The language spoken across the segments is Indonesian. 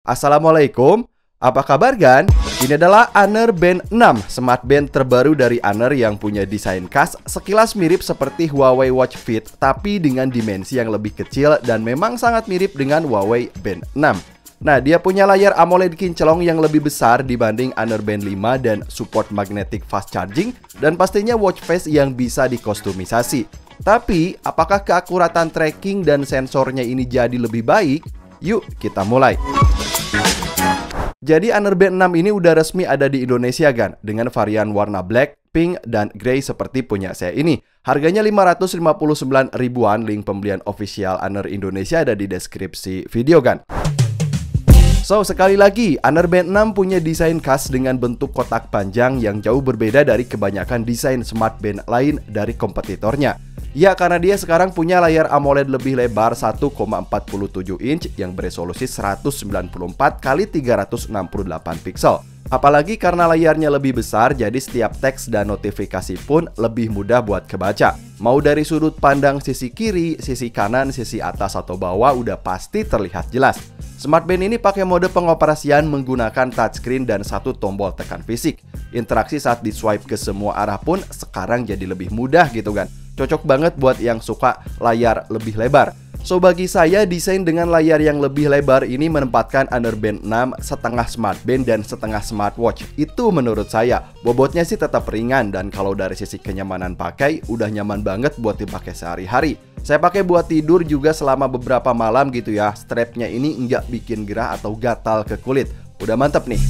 Assalamualaikum, apa kabar Gan? Ini adalah Honor Band 6, smart band terbaru dari Honor yang punya desain khas, sekilas mirip seperti Huawei Watch Fit, tapi dengan dimensi yang lebih kecil dan memang sangat mirip dengan Huawei Band 6. Nah, dia punya layar AMOLED kinclong yang lebih besar dibanding Honor Band 5 dan support magnetic fast charging, dan pastinya watch face yang bisa dikostumisasi. Tapi, apakah keakuratan tracking dan sensornya ini jadi lebih baik? Yuk, kita mulai. Jadi Honor Band 6 ini udah resmi ada di Indonesia Gan, dengan varian warna black, pink, dan grey seperti punya saya ini. Harganya 559 ribuan, link pembelian official Honor Indonesia ada di deskripsi video Gan. So, sekali lagi, Honor Band 6 punya desain khas dengan bentuk kotak panjang yang jauh berbeda dari kebanyakan desain smart band lain dari kompetitornya. Ya, karena dia sekarang punya layar AMOLED lebih lebar 1,47 inch yang beresolusi 194x368 pixel. Apalagi karena layarnya lebih besar, jadi setiap teks dan notifikasi pun lebih mudah buat kebaca. Mau dari sudut pandang sisi kiri, sisi kanan, sisi atas atau bawah udah pasti terlihat jelas. Smart band ini pakai mode pengoperasian menggunakan touchscreen dan satu tombol tekan fisik. Interaksi saat di swipe ke semua arah pun sekarang jadi lebih mudah gitu kan. Cocok banget buat yang suka layar lebih lebar. So, bagi saya desain dengan layar yang lebih lebar ini menempatkan Honor Band 6 setengah smart band dan setengah smartwatch. Itu menurut saya. Bobotnya sih tetap ringan dan kalau dari sisi kenyamanan pakai udah nyaman banget buat dipakai sehari-hari. Saya pakai buat tidur juga selama beberapa malam gitu ya. Strapnya ini nggak bikin gerah atau gatal ke kulit. Udah mantep nih.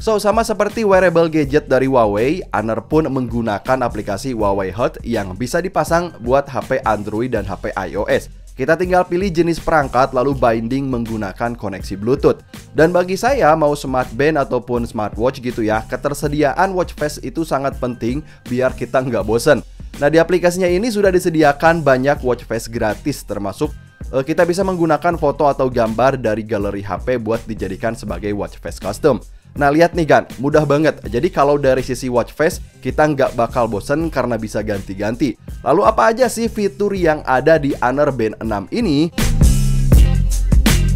So, sama seperti wearable gadget dari Huawei, Honor pun menggunakan aplikasi Huawei Health yang bisa dipasang buat HP Android dan HP iOS. Kita tinggal pilih jenis perangkat lalu binding menggunakan koneksi Bluetooth. Dan bagi saya, mau smart band ataupun smartwatch gitu ya, ketersediaan watch face itu sangat penting biar kita nggak bosen. Nah, di aplikasinya ini sudah disediakan banyak watch face gratis, termasuk kita bisa menggunakan foto atau gambar dari galeri HP buat dijadikan sebagai watch face custom. Nah, lihat nih Gan, mudah banget. Jadi kalau dari sisi watch face, kita nggak bakal bosen karena bisa ganti-ganti. Lalu apa aja sih fitur yang ada di Honor Band 6 ini?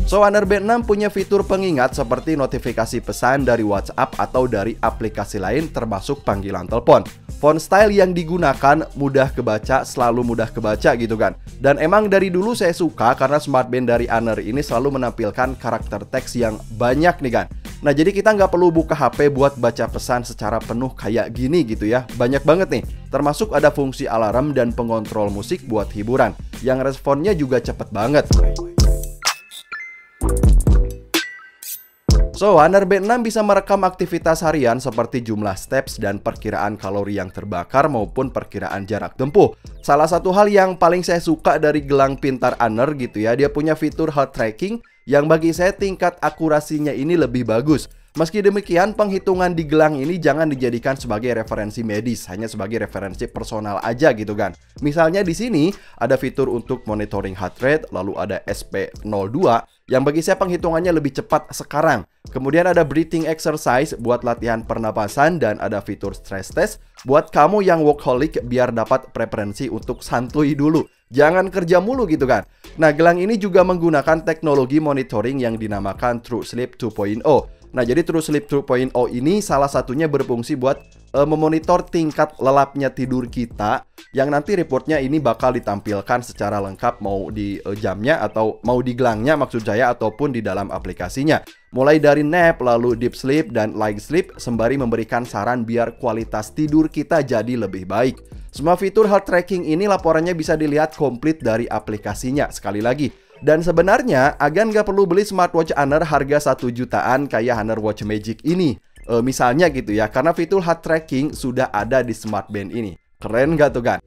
So, Honor Band 6 punya fitur pengingat seperti notifikasi pesan dari WhatsApp atau dari aplikasi lain termasuk panggilan telepon. Font style yang digunakan mudah kebaca, selalu mudah kebaca gitu kan. Dan emang dari dulu saya suka karena smart band dari Honor ini selalu menampilkan karakter teks yang banyak nih kan. Nah, jadi kita nggak perlu buka HP buat baca pesan secara penuh kayak gini gitu ya. Banyak banget nih. Termasuk ada fungsi alarm dan pengontrol musik buat hiburan. Yang responnya juga cepet banget. So, Honor Band 6 bisa merekam aktivitas harian seperti jumlah steps dan perkiraan kalori yang terbakar maupun perkiraan jarak tempuh. Salah satu hal yang paling saya suka dari gelang pintar Honor gitu ya, dia punya fitur heart tracking yang bagi saya tingkat akurasinya ini lebih bagus. Meski demikian, penghitungan di gelang ini jangan dijadikan sebagai referensi medis, hanya sebagai referensi personal aja gitu kan. Misalnya di sini ada fitur untuk monitoring heart rate, lalu ada SP02 yang bagi saya penghitungannya lebih cepat sekarang. Kemudian ada breathing exercise buat latihan pernapasan dan ada fitur stress test buat kamu yang workaholic biar dapat preferensi untuk santuy dulu. Jangan kerja mulu gitu kan. Nah, gelang ini juga menggunakan teknologi monitoring yang dinamakan True Sleep 2.0. Nah, jadi True Sleep 2.0 ini salah satunya berfungsi buat memonitor tingkat lelapnya tidur kita, yang nanti reportnya ini bakal ditampilkan secara lengkap mau di jamnya atau mau di gelangnya maksud saya ataupun di dalam aplikasinya. Mulai dari nap, lalu deep sleep dan light sleep sembari memberikan saran biar kualitas tidur kita jadi lebih baik. Semua fitur heart tracking ini laporannya bisa dilihat komplit dari aplikasinya sekali lagi. Dan sebenarnya Agan nggak perlu beli smartwatch Honor harga 1 jutaan kayak Honor Watch Magic ini. Misalnya gitu ya, karena fitur heart tracking sudah ada di smart band ini. Keren nggak tuh kan?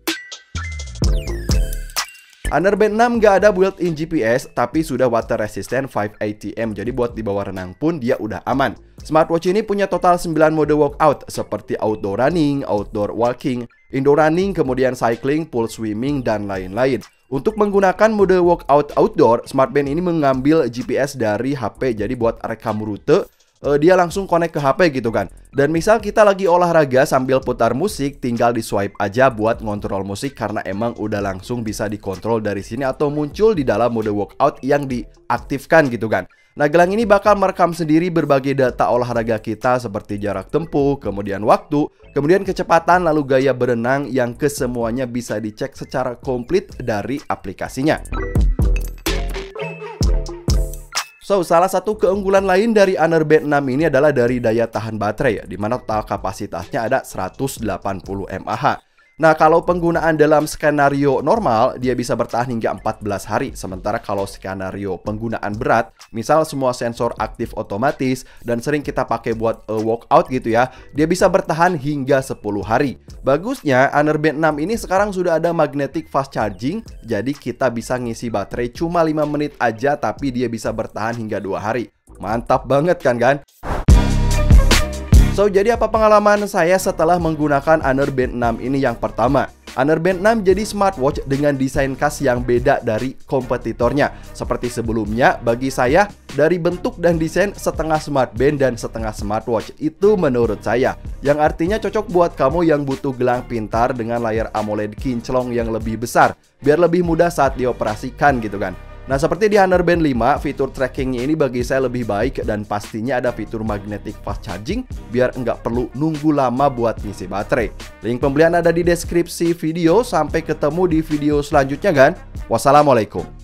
Honor Band 6 nggak ada built-in GPS, tapi sudah water resistant 5 ATM. Jadi buat dibawa renang pun dia udah aman. Smartwatch ini punya total 9 mode workout seperti outdoor running, outdoor walking, indoor running, kemudian cycling, pool swimming, dan lain-lain. Untuk menggunakan mode workout outdoor, smart band ini mengambil GPS dari HP. Jadi buat rekam rute, dia langsung connect ke HP gitu kan. Dan misal kita lagi olahraga sambil putar musik, tinggal di swipe aja buat ngontrol musik karena emang udah langsung bisa dikontrol dari sini atau muncul di dalam mode workout yang diaktifkan gitu kan. Nah, gelang ini bakal merekam sendiri berbagai data olahraga kita seperti jarak tempuh, kemudian waktu, kemudian kecepatan, lalu gaya berenang yang kesemuanya bisa dicek secara komplit dari aplikasinya. So, salah satu keunggulan lain dari Honor Band 6 ini adalah dari daya tahan baterai, di mana total kapasitasnya ada 180 mAh. Nah, kalau penggunaan dalam skenario normal, dia bisa bertahan hingga 14 hari. Sementara kalau skenario penggunaan berat, misal semua sensor aktif otomatis dan sering kita pakai buat workout gitu ya, dia bisa bertahan hingga 10 hari. Bagusnya, Honor Band 6 ini sekarang sudah ada magnetic fast charging, jadi kita bisa ngisi baterai cuma 5 menit aja, tapi dia bisa bertahan hingga 2 hari. Mantap banget kan? So, jadi apa pengalaman saya setelah menggunakan Honor Band 6 ini? Yang pertama, Honor Band 6 jadi smartwatch dengan desain khas yang beda dari kompetitornya. Seperti sebelumnya, bagi saya, dari bentuk dan desain setengah smart band dan setengah smartwatch. Itu menurut saya, yang artinya cocok buat kamu yang butuh gelang pintar dengan layar AMOLED kinclong yang lebih besar, biar lebih mudah saat dioperasikan gitu kan. Nah, seperti di Honor Band 5, fitur trackingnya ini bagi saya lebih baik dan pastinya ada fitur magnetic fast charging biar nggak perlu nunggu lama buat ngisi baterai. Link pembelian ada di deskripsi video. Sampai ketemu di video selanjutnya kan. Wassalamualaikum.